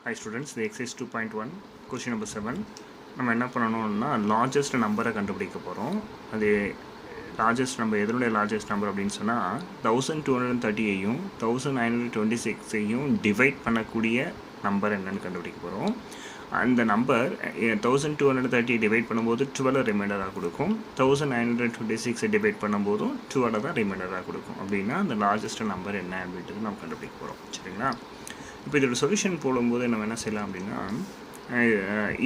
Hi students, the exercise 2.1 question number 7 நம்ம என்ன பண்ணணும்னா largest number கண்டுபிடிக்க போறோம். அது largest number எதனுடைய largest number அப்படினு சொன்னா 1230 ஐயும் 1926 ஐயும் டிவைட் பண்ணக்கூடிய நம்பர் என்னன்னு கண்டுபிடிக்க போறோம். அந்த நம்பர் 1230 டிவைட் பண்ணும்போது 12 ரிமைண்டரா கொடுக்கும். 1926 டிவைட் பண்ணும்போது 12 தான் ரிமைண்டரா கொடுக்கும். அப்படினா அந்த largest number என்ன அப்படின்றது நாம் கண்டுபிடிக்க போறோம். சரிங்களா? இப்போ இதோட சொல்யூஷன் போடும்போது நம்ம என்ன செய்யலாம் அப்படின்னா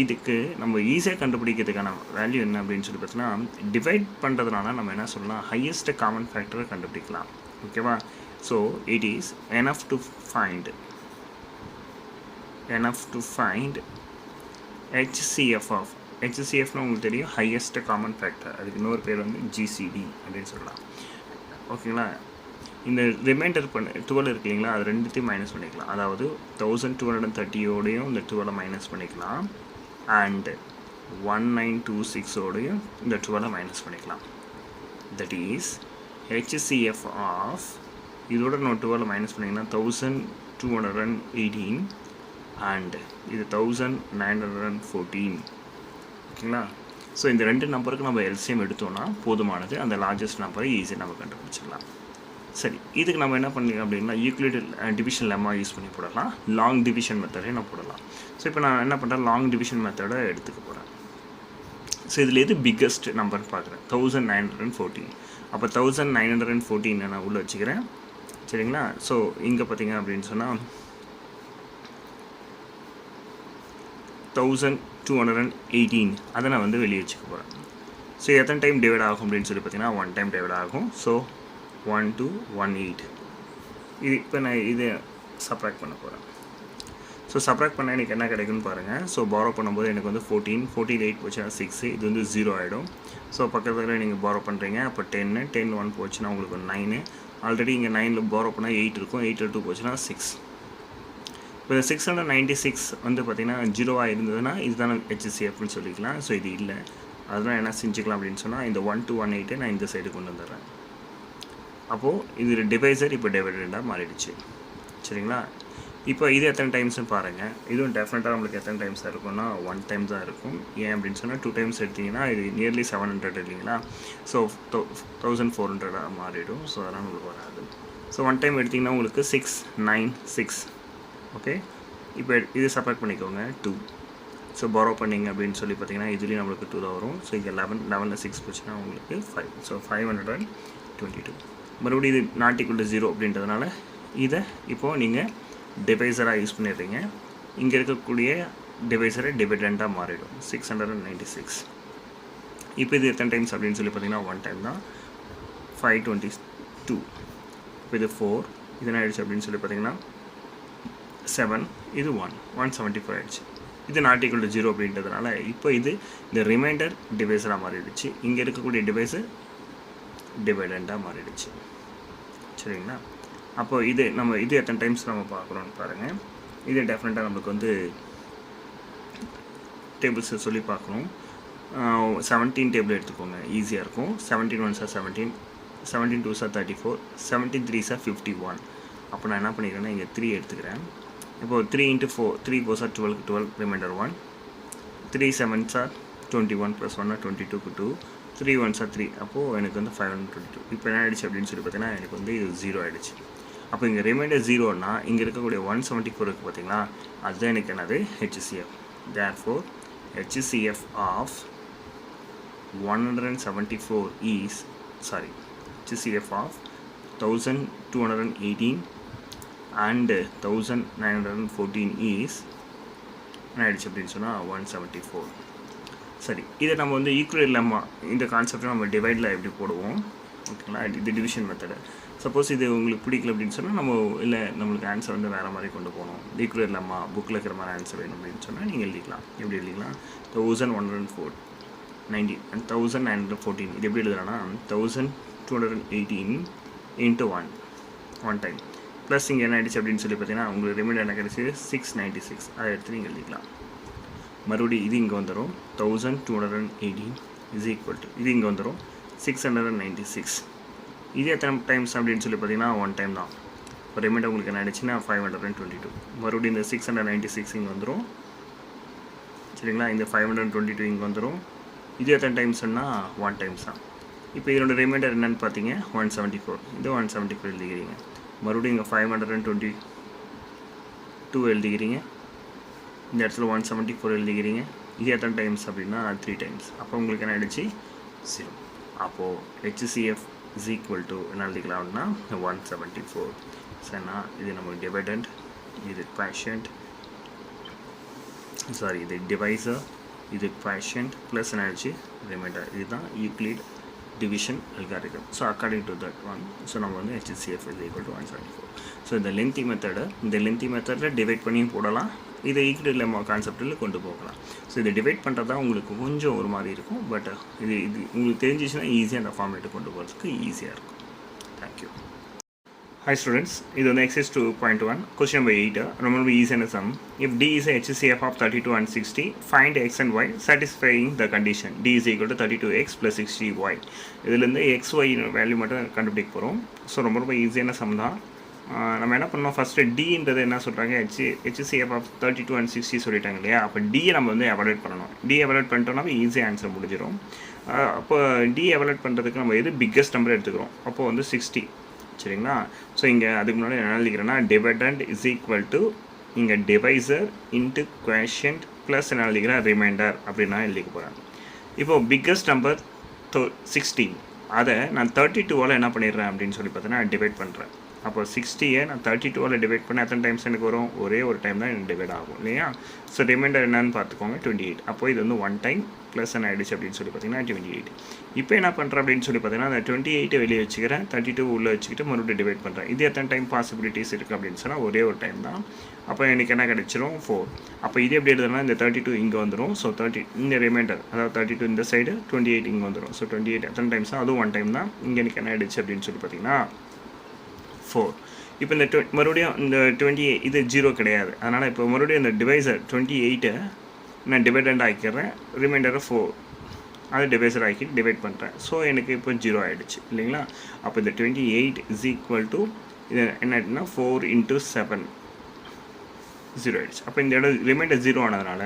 இதுக்கு நம்ம ஈஸியாக கண்டுபிடிக்கிறதுக்கான வேல்யூ என்ன அப்படின்னு சொல்லி பார்த்தோன்னா டிவைட் பண்ணுறதுனால நம்ம என்ன சொல்லலாம் ஹையஸ்ட் காமன் ஃபேக்டரை கண்டுபிடிக்கலாம். ஓகேவா? So it is enough to find HCF of HCFனு உங்களுக்கு தெரியும் ஹையஸ்ட் காமன் ஃபேக்டர். அதுக்கு இன்னொரு பேர் வந்து GCD அப்படின்னு சொல்லலாம். ஓகேங்களா? இந்த ரிமைண்டர் பண்ண 12 இருக்கு இல்லைங்களா, அது ரெண்டுத்தையும் மைனஸ் பண்ணிக்கலாம். அதாவது 1230ஓடையும் இந்த 12 மைனஸ் பண்ணிக்கலாம் அண்ட் 1926ஓடையும் இந்த 12 மைனஸ் பண்ணிக்கலாம். தட் இஸ் HCF ஆஃப் இதோட நம்ம 12 மைனஸ் பண்ணிங்கன்னா 1218 அண்ட் இது 1914. ஓகேங்களா? ஸோ இந்த ரெண்டு நம்பருக்கு நம்ம எல்சிஎம் எடுத்தோம்னா போதுமானது. அந்த லார்ஜஸ்ட் நம்பரை ஈஸியாக நம்ம கண்டுபிடிச்சிடலாம். சரி, இதுக்கு நம்ம என்ன பண்ணிக்கலாம் அப்படின்னா யூக்ளிட் டிவிஷன் லெம்மா யூஸ் பண்ணி போடலாம். லாங் டிவிஷன் மெத்தடே நான் போடலாம். ஸோ இப்போ நான் என்ன பண்ணுறேன், லாங் டிவிஷன் மெத்தடை எடுத்துக்க போகிறேன். ஸோ இதில் எது பிக்கஸ்ட் நம்பர்னு பார்க்குறேன். 1914. அப்போ 1914 நான் உள்ளே வச்சுக்கிறேன். சரிங்களா? ஸோ இங்கே பார்த்தீங்க அப்படின்னு சொன்னால் 1218 அதை நான் வந்து வெளியே வச்சுக்க போகிறேன். ஸோ எத்தனை டைம் டிவைட் ஆகும் அப்படின்னு சொல்லி பார்த்தீங்கன்னா 1 டைம் டிவைட் ஆகும். ஸோ 1218 இது இப்போ நான் இதை சப்ராக்ட் பண்ண போகிறேன். ஸோ சப்ராக்ட் பண்ணால் எனக்கு என்ன கிடைக்குன்னு பாருங்கள். ஸோ பாரோ பண்ணும்போது எனக்கு வந்து 14 8 போச்சுன்னா 6, இது வந்து 0 ஆகிடும். ஸோ பக்கத்தில் நீங்கள் பாரோ பண்ணுறீங்க, அப்போ 10 1 போச்சுன்னா உங்களுக்கு 9. ஆல்ரெடி இங்கே 9ல் பாரோ பண்ணால் 8 இருக்கும். 8 2 போச்சுன்னா 6. இப்போ 696 வந்து பார்த்திங்கன்னா 0வாக இருந்ததுன்னா இதுதானே HCFன்னு சொல்லிக்கலாம். ஸோ இது இல்லை, அதெல்லாம் என்ன செஞ்சுக்கலாம் அப்படின்னு சொன்னால் இந்த 1218 நான் இந்த சைடு கொண்டு வந்துடுறேன். அப்போது இது டிவைசர் இப்போ டிவைடண்டாக மாறிடுச்சு. சரிங்களா? இப்போ இது எத்தனை டைம்ஸ்னு பாருங்கள். இதுவும் டெஃபினட்டாக நம்மளுக்கு எத்தனை டைம்ஸாக இருக்கும்னா 1 டைம் தான் இருக்கும். ஏன் அப்படின்னு சொன்னால் 2 டைம்ஸ் எடுத்திங்கன்னா இது நியர்லி 700 இல்லைங்களா? ஸோ 1400 மாறிடும். ஸோ அதெல்லாம் உங்களுக்கு வராது. ஸோ 1 டைம் எடுத்திங்கன்னா உங்களுக்கு 696. ஓகே, இப்போ இது செப்பரேட் பண்ணிக்கோங்க 2. ஸோ பாரோ பண்ணிங்க அப்படின்னு சொல்லி பார்த்தீங்கன்னா இதுலேயும் நம்மளுக்கு 2 தான் வரும். ஸோ இங்கே 11ல் 6 போச்சுன்னா உங்களுக்கு 5. ஸோ 522. மறுபடியும் இது நாட் ஈக்குவல் டு 0 அப்படின்றதுனால இதை இப்போது நீங்கள் டிவைசராக யூஸ் பண்ணிடுறீங்க. இங்கே இருக்கக்கூடிய டிவைசரை டிவிடெண்டாக மாறிடும். 696. இப்போ இது எத்தனை டைம்ஸ் அப்படின்னு சொல்லி பார்த்தீங்கன்னா 1 டைம் தான். 522. இப்போ இது 4. இது என்ன ஆயிடுச்சு அப்படின்னு சொல்லி பார்த்தீங்கன்னா 7. இது 174 ஆயிடுச்சு. இது நாட் ஈக்குவல் டு 0 அப்படின்றதுனால இப்போ இது இந்த ரிமைண்டர் டிவைசராக மாறிடுச்சு. இங்கே இருக்கக்கூடிய டிவைஸு டிவைடண்டாக மாறிடுச்சு. சரிங்களா? அப்போது இது எத்தனை டைம்ஸ் நம்ம பார்க்குறோன்னு பாருங்கள். இது டெஃபினட்டாக நம்மளுக்கு வந்து டேபிள்ஸை சொல்லி பார்க்கணும். 17 டேபிள் எடுத்துக்கோங்க, ஈஸியாக இருக்கும். 17 1s are 17, 17 2s are 34, 17 3s are 51. அப்போ நான் என்ன பண்ணிக்கிறேன்னா இங்கே 3 எடுத்துக்கிறேன். இப்போது 3 × 4, 3 4s are 12, reminder 1. 3 7s are 21 + 1 are 22 2. 3 1s are 3. அப்போது எனக்கு வந்து 522. இப்போ என்ன ஆகிடுச்சு அப்படின்னு சொல்லி பார்த்தீங்கன்னா எனக்கு வந்து இது 0 ஆகிடுச்சு. அப்போ இங்கே ரிமைண்டர் 0னா இங்கே இருக்கக்கூடிய 174 இருக்குது பார்த்தீங்களா, அதுதான் எனக்கு என்னது HCF. Therefore HCF of 174 is HCF of 1218 and 1914 is என்ன ஆகிடுச்சு அப்படின்னு சொன்னால் 174. சரி, இதை நம்ம வந்து ஈக்குவல் லெம்மா இந்த கான்செப்டை நம்ம டிவைடில் எப்படி போடுவோம். ஓகேங்களா? இது டிவிஷன் மெத்தடு. சப்போஸ் இது உங்களுக்கு பிடிக்கல அப்படின்னு சொன்னால் நம்ம இல்லை நம்மளுக்கு ஆன்சர் வந்து வேறு மாதிரி கொண்டு போகணும், ஈக்குவல் லெம்மா புக்கில் இருக்கிற மாதிரி ஆன்சர் வேணும் அப்படின்னு சொன்னால் நீங்கள் எழுதிக்கலாம். எப்படி எழுதிக்கலாம்? 1190 and 1914 இது எப்படி எழுதுறேன்னா 1218 × 1 டைம் ப்ளஸ் இங்கே என்ன ஆகிடுச்சு அப்படின்னு சொல்லி பார்த்தீங்கன்னா உங்களுக்கு ரிமைண்டர் என்ன கிடச்சி 696. அதை எடுத்து நீங்கள் எழுதிக்கலாம். மறுபடியும் இது இங்கே வந்துடும் 1218 is equal to இது இங்கே வந்துடும் 696. இது எத்தனை டைம்ஸ் அப்படின்னு சொல்லி பார்த்தீங்கன்னா 1 டைம் தான். இப்போ ரிமைண்டர் உங்களுக்கு என்ன ஆயிடுச்சுன்னா 522. மறுபடியும் இந்த 696 இங்கே வந்துடும். சரிங்களா, இந்த 522 இங்கே வந்துடும். இது எத்தனை டைம்ஸ்னா 1 டைம்ஸ் தான். இப்போ இதோட ரிமைண்டர் என்னென்னு பார்த்தீங்க 174. இது 174 எழுதிக்கிறீங்க. மறுபடியும் இங்கே 522 எழுதிக்கிறீங்க. இந்த இடத்துல 174 எழுதிக்கிறீங்க. இது எத்தனை டைம்ஸ் அப்படின்னா 3 டைம்ஸ். அப்போ உங்களுக்கு என்ன ஆகிடுச்சு 0. அப்போது HCF இஸ் ஈக்குவல் டு என்ன எழுதிக்கலாம் அப்படின்னா 174. சரிண்ணா, இது நமக்கு டிவைடண்ட், இது குவேஷன்ட், சாரி இது டிவைசர், இது குவேஷன்ட் ப்ளஸ் என்ன ஆகிடுச்சு ரிமைண்டர். இதுதான் Euclid division algorithm. So according to that one, so நம்ம வந்து HCF is equal to 174. So இந்த லென்த்தி மெத்தடில் டிவைட் பண்ணியும் போடலாம், இதை ஈக்விட் லெம்மா கான்செப்டில் கொண்டு போகலாம். ஸோ இதை டிவைட் பண்ணுறது தான் உங்களுக்கு கொஞ்சம் ஒரு மாதிரி இருக்கும். பட் இது உங்களுக்கு தெரிஞ்சிச்சுன்னா ஈஸியாக அந்த ஃபார்மேட்டை கொண்டு போகிறதுக்கு ஈஸியாக இருக்கும். தேங்க்யூ. Hi students, இது வந்து exercise 2.1 question number 8. ரொம்ப ஈஸியான some. If D is a HCF of 32 and 60, find x and y satisfying the condition D is equal to 32x plus 60y. இதிலேருந்து xy வேல்யூ மட்டும் கண்டுபிடிக்க போகிறோம். ஸோ ரொம்ப ஈஸியான சம் தான். நம்ம என்ன பண்ணோம், ஃபஸ்ட்டு டின்றது என்ன சொல்கிறாங்க, HCF ஆஃப் 32 and 60 சொல்லிட்டாங்க இல்லையா. அப்போ டியை நம்ம வந்து எவாலுவேட் பண்ணணும். டி எவாலுவேட் பண்ணிட்டோம்னா ஈஸியாக ஆன்சர் முடிஞ்சிடும். அப்போ டி எவாலுவேட் பண்ணுறதுக்கு நம்ம எது பிக்கஸ்ட் நம்பர் எடுத்துக்கிறோம், அப்போது வந்து 60. சரிங்களா. ஸோ இங்கே அதுக்கு முன்னாடி என்ன எழுதிக்கிறேன்னா டிவைடண்ட் இஸ் ஈக்குவல் டு இங்கே டிவைசர் இன்ட்டு குவேஷன்ட் ப்ளஸ் என்ன எழுதிக்கிறேன் ரிமைண்டர் அப்படின்னா எழுதிக்க போகிறேன். இப்போது பிக்கஸ்ட் நம்பர் 60, அதை நான் 32வால் என்ன பண்ணிடுறேன் அப்படின்னு சொல்லி பார்த்தீங்கன்னா டிவைட் பண்ணுறேன். அப்போ 60யை நான் 32வால் டிவைட் பண்ண எத்தனை டைம்ஸ் எனக்கு வரும், ஒரே ஒரு டைம் தான் எனக்கு டிவைட் ஆகும் இல்லையா. ஸோ ரிமைண்டர் என்னன்னு பார்த்துக்கோங்க 28. அப்போ இது வந்து 1 டைம் ப்ளஸ் என்ன ஆகிடுச்சு அப்படின்னு சொல்லி பார்த்தீங்கன்னா 28. இப்போ என்ன பண்ணுறேன் அப்படின்னு சொல்லி பார்த்தீங்கன்னா அந்த 28 வெளியே வச்சுக்கிறேன், 32 உள்ளே வச்சுக்கிட்டு மறுபடியும் டிவைட் பண்ணுறேன். இது எத்தனை டைம் பாசிபிலிட்டிஸ் இருக்குது அப்படின்னு சொன்னால் ஒரே ஒரு டைம் தான். அப்போ எனக்கு என்ன கிடச்சிரும் 4. அப்போ இது எப்படி எழுதுனா இந்த 32 இங்கே வந்துடும். ஸோ 30 இந்த ரிமைண்டர், அதாவது 32 இந்த சைடு, 28 இங்கே வந்துடும். ஸோ 28 எத்தனை டைம்ஸ் தான், அதுவும் 1 டைம் தான். இங்கே எனக்கு என்ன ஆகிடுச்சு அப்படின்னு சொல்லி பார்த்தீங்கன்னா 4. இப்போ இந்த மறுபடியும் இந்த 28 இது 0 கிடையாது. அதனால் இப்போ மறுபடியும் இந்த டிவைசர் 28 நான் டிவைடண்ட் ஆக்கிடுறேன், ரிமைண்டரை 4 அதை டிவைசர் ஆக்கி டிவைட் பண்ணுறேன். ஸோ எனக்கு இப்போ 0 ஆகிடுச்சு இல்லைங்களா. அப்போ இந்த 28 இஸ் ஈக்குவல் டு இது என்ன ஆகிடுச்சுன்னா 4 × 7 0 ஆகிடுச்சு. அப்போ இந்த இடம் ரிமைண்டர் 0 ஆனதுனால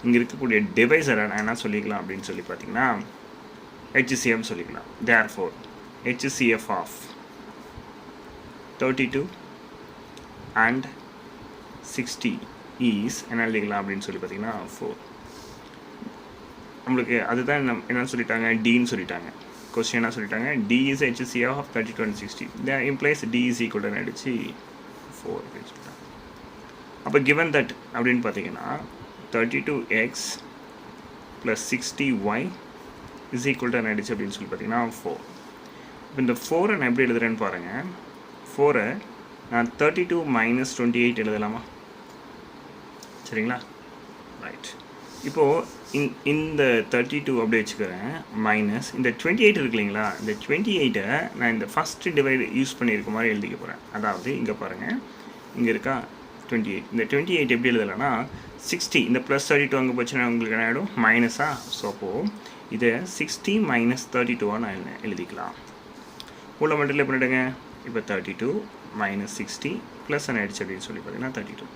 இங்கே இருக்கக்கூடிய டிவைசரை நான் என்ன சொல்லிக்கலாம் அப்படின்னு சொல்லி பார்த்தீங்கன்னா HCF சொல்லிக்கலாம். therefore HCF of 32 and 60 is என்ன எழுதிக்கலாம் அப்படின்னு சொல்லி பார்த்தீங்கன்னா 4. நம்மளுக்கு அதுதான் என்ன சொல்லிட்டாங்க, டின்னு சொல்லிட்டாங்க. கொஸ்டின் என்ன சொல்லிட்டாங்க, D is HCF of 32 and 60. that implies D is equal to அடிச்சு 4 அப்படின்னு சொல்லிட்டாங்க. அப்போ given that அப்படின்னு பார்த்தீங்கன்னா 32x plus 60y is equal to அடிச்சு அப்படின்னு சொல்லி பார்த்தீங்கன்னா 4. இப்போ இந்த 4 நான் எப்படி எழுதுறேன்னு பாருங்கள். 4 நான் 32 minus 28 எழுதலாமா, சரிங்களா. ரைட். இப்போது இந்த 32 அப்படியே வச்சுக்கிறேன், மைனஸ் இந்த 28 இருக்கு இல்லைங்களா. இந்த 28 நான் இந்த ஃபஸ்ட்டு டிவைடு யூஸ் பண்ணியிருக்க மாதிரி எழுதிக்க போகிறேன். அதாவது இங்கே பாருங்கள், இங்கே இருக்கா 28. இந்த 28 எப்படி எழுதலைன்னா 60 இந்த ப்ளஸ் 32 அங்கே போச்சுன்னா உங்களுக்கு என்ன ஆகிடும் மைனஸாக. ஸோ அப்போது இதை 60 minus 32 நான் எழுதிக்கலாம். உள்ள மட்டும் பண்ணிவிடுங்க. இப்போ 32 minus 60 ப்ளஸ் என்ன ஆகிடுச்சு அப்படின்னு சொல்லி பார்த்தீங்கன்னா 32.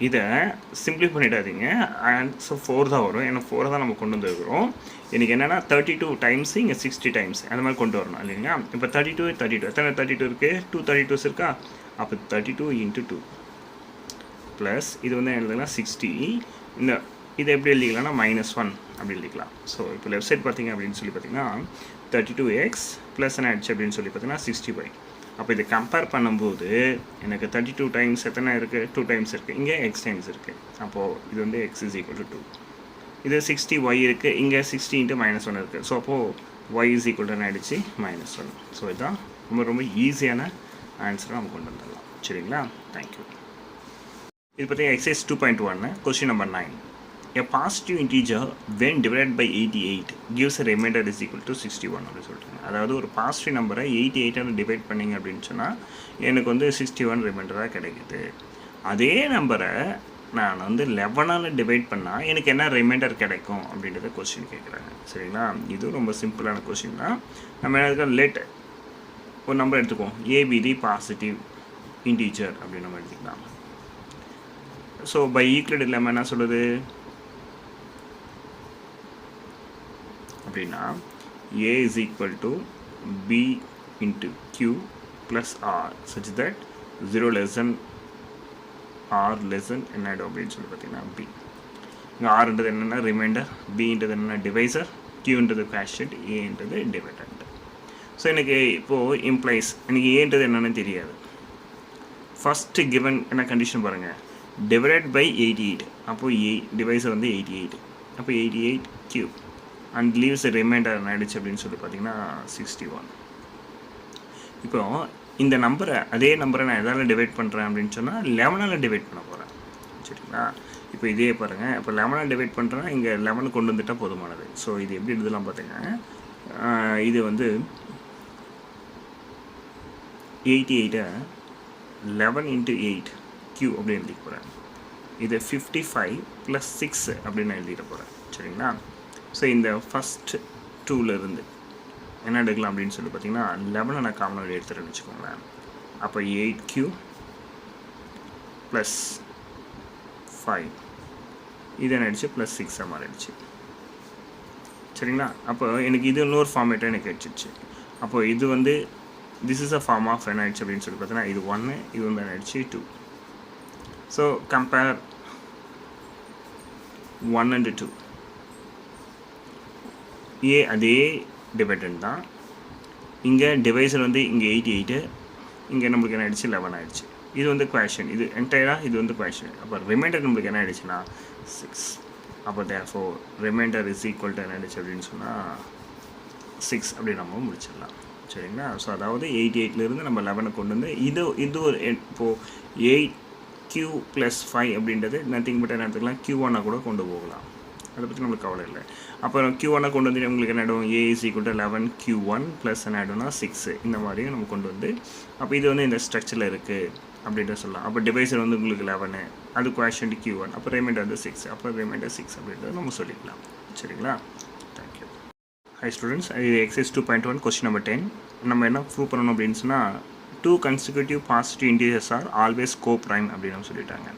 இதை சிம்பிளி பண்ணிடாதீங்க. அண்ட் ஸோ 4 தான் வரும், ஏன்னா 4 தான் நம்ம கொண்டு வந்துருக்கிறோம். எனக்கு என்னென்னா 32 டைம்ஸ் இங்கே 60 டைம்ஸ் அந்த மாதிரி கொண்டு வரணும் இல்லைங்களா. இப்போ 32 எத்தனை 32 இருக்குது, 2 32s இருக்கா. அப்போ 32 × 2 ப்ளஸ் இது வந்து எழுதுனா 60. இந்த இதை எப்படி எழுதிக்கலாம்னா -1 அப்படி எழுதிக்கலாம். ஸோ இப்போ லெஃப்ட் சைட் பார்த்தீங்க அப்படின்னு சொல்லி பார்த்தீங்கன்னா 32x ப்ளஸ் என்ன ஆயிடுச்சு அப்படின்னு சொல்லி பார்த்தீங்கன்னா 60y. அப்போ இதை கம்பேர் பண்ணும்போது எனக்கு 32 டைம்ஸ் எத்தனை இருக்குது, 2 டைம்ஸ் இருக்குது, இங்கே எக்ஸ் டைம்ஸ் இருக்குது. அப்போது இது வந்து x is equal to 2. இது 60y இருக்குது, இங்கே 60 × -1 இருக்குது. ஸோ அப்போது y is equal to ஆகிடுச்சு -1. ஸோ இதுதான் ரொம்ப ஈஸியான ஆன்சரை நம்ம கொண்டு வந்துடலாம். சரிங்களா. தேங்க்யூ. இது பற்றி exercise 2.1 question number 9. A positive integer when divided by 88 gives a remainder is equal to 61 அப்படி சொல்லிட்டாங்க. அதாவது ஒரு பாசிட்டிவ் நம்பரை 88 டிவைட் பண்ணிங்க அப்படின்னு சொன்னால் எனக்கு வந்து 61 ரிமைண்டராக கிடைக்குது. அதே நம்பரை நான் வந்து 11 டிவைட் பண்ணால் எனக்கு என்ன ரிமைண்டர் கிடைக்கும் அப்படின்றத கொஸ்டின் கேட்குறாங்க. சரிங்களா. இது ரொம்ப சிம்பிளான கொஸ்டின் தான். நம்ம என்ன லெட் ஒரு நம்பர் எடுத்துக்குவோம், ஏபிடி பாசிட்டிவ் இன்டீஜர் அப்படின்னு நம்ம எழுதிக்கலாம். ஸோ பை ஈக்வல் இல்லாமல் என்ன சொல்லுது அப்படின்னா a is equal to b into q plus r such that 0 less than r less than என்ன ஆகிடும் அப்படின்னு சொல்லி பார்த்தீங்கன்னா b. இங்கே ஆர்ன்றது என்னென்னா ரிமைண்டர், பின்றது என்னென்னா டிவைசர், க்யூன்றது குவேஷன்ட், ஏன்றது டிவிடெண்ட். ஸோ எனக்கு இப்போது இம்ப்ளைஸ் எனக்கு ஏன்றது என்னென்னு தெரியாது. ஃபஸ்ட்டு கிவன் என்ன கண்டிஷன் பாருங்கள், டிவைடட் பை 88, அப்போது டிவைசர் வந்து 88, அப்போ 88 கியூப் அண்ட் லீவ்ஸ் ரிமைண்டர் என்ன ஆகிடுச்சு அப்படின்னு சொல்லி பார்த்தீங்கன்னா 61. இப்போ இந்த நம்பரை அதே நம்பரை நான் எதால் டிவைட் பண்ணுறேன் அப்படின்னு சொன்னால் 11ஆல் டிவைட் பண்ண போகிறேன். சரிங்களா? இப்போ இதே பாருங்கள், இப்போ 11ஆல் டிவைட் பண்ணுறேன்னா இங்கே 11 கொண்டு வந்துட்டால் போதுமானது. ஸோ இது எப்படி எழுதலாம் பார்த்தீங்கன்னா, இது வந்து 88 11 into 8 Q அப்படின்னு எழுதிக்க போகிறேன். இது 55 + 6 அப்படின்னு எழுதிட போகிறேன். சரிங்களா? ஸோ இந்த ஃபஸ்ட் டூலேருந்து என்ன எடுக்கலாம் அப்படின்னு சொல்லி பார்த்தீங்கன்னா 11 நான் காமனாக எடுத்துகிறேன்னு வச்சுக்கோங்களேன். அப்போ 8Q + 5 இது என்ன ஆயிடுச்சு +6 மாறிடுச்சு. சரிங்களா? அப்போ எனக்கு இது இன்னொரு ஃபார்மேட்டாக எனக்கு கிடச்சிச்சு. அப்போது இது வந்து this is a form of என்ன ஆயிடுச்சு அப்படின்னு சொல்லி பார்த்தீங்கன்னா இது 1, இது வந்து என்ன ஆயிடுச்சு 2. So compare 1 and 2. அதே டிவைடண்ட் தான். இங்கே டிவைசர் வந்து இங்கே 88, இங்கே நம்மளுக்கு என்ன ஆயிடுச்சு 11 ஆயிடுச்சு. இது வந்து குவேஷன், இது என்டையராக இது வந்து குவேஷன். அப்போ ரிமைண்டர் நம்மளுக்கு என்ன ஆயிடுச்சுன்னா 6. அப்போ therefore reminder is equal to என்ன ஆயிடுச்சு அப்படின்னு சொன்னால் 6 அப்படி நம்ம முடிச்சிடலாம். சரிங்களா? ஸோ அதாவது 88லேருந்து நம்ம 11 கொண்டு வந்து இது ஒரு இப்போது 8Q + 5 அப்படின்றது நத்திங் பட் என்ன எடுத்துக்கலாம், Q1 கூட கொண்டு போகலாம். அதை பற்றி நம்மளுக்கு கவலை இல்லை. அப்புறம் Q1 கொண்டு வந்து உங்களுக்கு என்ன ஆகிடும், A is equal to 11 Q1 + என்ன ஆகிடும்னா 6 இந்த மாதிரியும் நம்ம கொண்டு வந்து, அப்போ இது வந்து இந்த ஸ்ட்ரக்சரில் இருக்குது அப்படின்ட்டு சொல்லலாம். அப்போ டிவைசர் வந்து உங்களுக்கு 11, அது குவேஷன்ட் Q1, அப்போ ரிமைண்டர் வந்து 6, அப்போ ரிமைண்டர் 6 அப்படின்றத நம்ம சொல்லிக்கலாம். சரிங்களா? தேங்க்யூ. ஹை ஸ்டூடெண்ட்ஸ், இது எக்ஸைஸ் 2.1 கொஸ்டின் நம்பர் 10. நம்ம என்ன ப்ரூவ் பண்ணணும் அப்படின்னு சொன்னால் 2 consecutive positive integers are always co-prime அப்படின்னு சொல்லிட்டாங்க.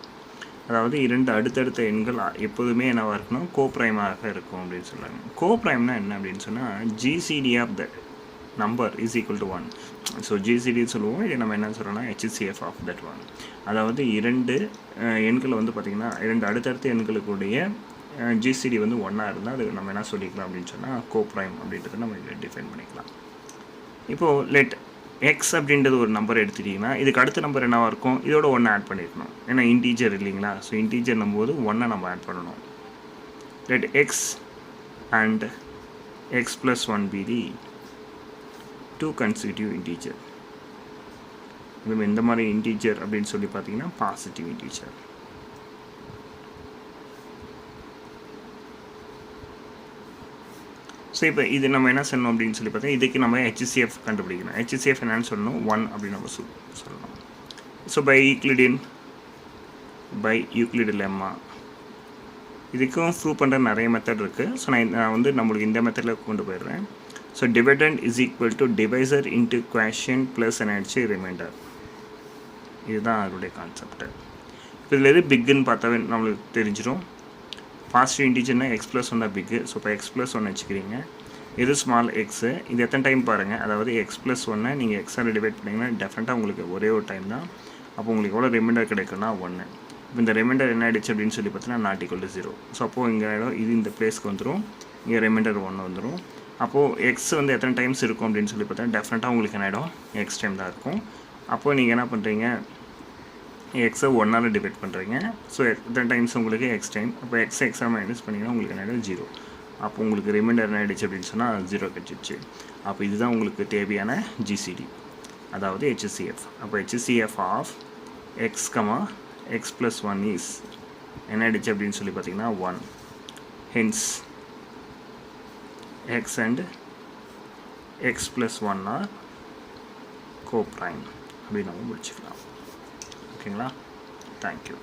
அதாவது 2 அடுத்தடுத்த எண்கள் எப்போதுமே என்னவாக இருக்கணும், கோப்ரைமாக இருக்கும் அப்படின்னு சொல்கிறாங்க. கோப்ரைம்னா என்ன அப்படின்னு சொன்னால் GCD of the number is equal to 1. So ஜிசிடின்னு சொல்லுவோம், இதை நம்ம என்ன சொல்கிறோம்னா ஹெச்சிசிஎஃப் ஆஃப் தட் 1. அதாவது 2 எண்களை வந்து பார்த்திங்கன்னா 2 அடுத்தடுத்த எண்களுக்குடைய ஜிசிடி வந்து 1 இருந்தால் அது நம்ம என்ன சொல்லிக்கலாம் அப்படின்னு சொன்னால் கோப்ரைம் அப்படின்றத நம்ம இதில் டிஃபைன் பண்ணிக்கலாம். இப்போது லெட் எக்ஸ் அப்படின்றது ஒரு நம்பர் எடுத்துட்டிங்கன்னா இதுக்கு அடுத்த நம்பர் என்னவாக இருக்கும், இதோட 1 ஆட் பண்ணியிருக்கணும். ஏன்னா இன்டீஜர் இல்லைங்களா? ஸோ இன்டீஜர் நம்போது 1 நம்ம ஆட் பண்ணணும். Let X and x + 1 be the 2 consecutive integer. இது இந்த மாதிரி இன்டீஜர் அப்படின்னு சொல்லி பார்த்தீங்கன்னா பாசிட்டிவ் இன்டீஜர். ஸோ இப்போ இது நம்ம என்ன சொல்லணும் அப்படின்னு சொல்லி பார்த்தா இதுக்கு நம்ம ஹெச்சிசிஎஃப் கண்டுபிடிக்கணும். ஹெச்சிசிஎஃப் என்னன்னு சொல்லணும் 1 அப்படின்னு நம்ம சொல்லணும். ஸோ பை யூக்ளிட் லெம்மா இதுக்கும் ப்ரூவ் பண்ணுற நிறைய மெத்தட் இருக்குது. ஸோ நான் வந்து நம்மளுக்கு இந்த மெத்தடில் கொண்டு போயிடுறேன். So dividend is equal to divisor into quotient plus என்னாச்சு ரிமைண்டர். இதுதான் அதனுடைய கான்செப்ட். இப்போ இதில் எது பிக்குன்னு பார்த்தாவே நம்மளுக்கு தெரிஞ்சிடும். பாசிட்டிவ் இன்டீஜர்னா x + 1 தான் பிக்கு. ஸோ இப்போ x + 1 வச்சுக்கிறீங்க. இது ஸ்மால் எக்ஸு. இது எத்தனை டைம் பாருங்கள், அதாவது x + 1 நீங்கள் எக்ஸால் டிவைட் பண்ணிங்கன்னா டெஃபினட்டாக உங்களுக்கு ஒரே ஒரு டைம் தான். அப்போ உங்களுக்கு எவ்வளோ ரிமைண்டர் கிடைக்கும்னா 1. இப்போ இந்த ரிமைண்டர் என்ன ஆகிடுச்சு அப்படின்னு சொல்லி பார்த்தீங்கன்னா நாட் ஈக்குவல் டு 0. ஸோ அப்போது இங்கே ஆகிடும், இது இந்த பிளேஸ்க்கு வந்துடும், இங்கே ரிமைண்டர் 1 வந்துடும். அப்போது எக்ஸ் வந்து எத்தனை டைம்ஸ் இருக்கும் அப்படின்னு சொல்லி பார்த்தீங்கன்னா டெஃபினட்டாக உங்களுக்கு என்ன ஆகிடும், எக்ஸ் டைம் தான் இருக்கும். அப்போது நீங்கள் என்ன பண்ணுறீங்க, எக்ஸை 1ஆல் டிவைட் பண்ணுறீங்க. ஸோ எத்தனை டைம்ஸ் உங்களுக்கு எக்ஸ் டைம். அப்போ எக்ஸாக மைனஸ் பண்ணிங்கன்னா உங்களுக்கு என்ன ஆகிடும் 0. அப்போ உங்களுக்கு ரிமைண்டர் என்ன ஆகிடுச்சு அப்படின்னு சொன்னால் 0 கிடச்சிடுச்சு. அப்போ இதுதான் உங்களுக்கு தேவையான ஜிசிடி, அதாவது ஹெச்சிசிஎஃப். அப்போ HCF of x x + 1 is என்ன ஆகிடுச்சு அப்படின்னு சொல்லி பார்த்தீங்கன்னா 1. Hence x and x + 1 are coprime அப்படின்னு நம்ம முடிச்சுக்கலாம். ஓகேங்களா? தேங்க்யூ.